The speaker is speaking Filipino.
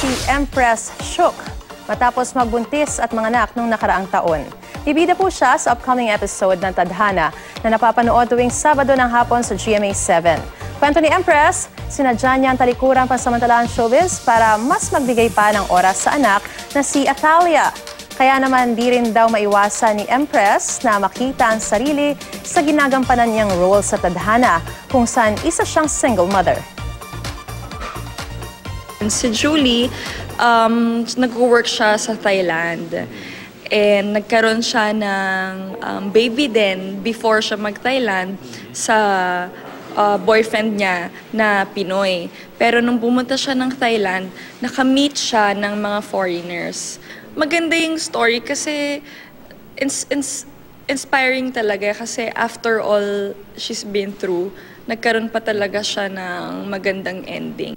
si Empress Shook matapos magbuntis at manganak noong nakaraang taon. Bibida po siya sa upcoming episode ng Tadhana na napapanood tuwing Sabado ng hapon sa GMA7. Kwento ni Empress, sinadya niya ang talikurang pansamantalahan showbiz para mas magbigay pa ng oras sa anak na si Athalia. Kaya naman di rin daw maiwasan ni Empress na makita ang sarili sa ginagampanan niyang role sa Tadhana kung saan isa siyang single mother. Si Julie, nag-work siya sa Thailand. And nagkaroon siya ng baby din before siya mag-Thailand sa boyfriend niya na Pinoy. Pero nung pumunta siya ng Thailand, nakamit siya ng mga foreigners. Maganda yung story kasi inspiring talaga kasi after all she's been through, nagkaroon pa talaga siya ng magandang ending.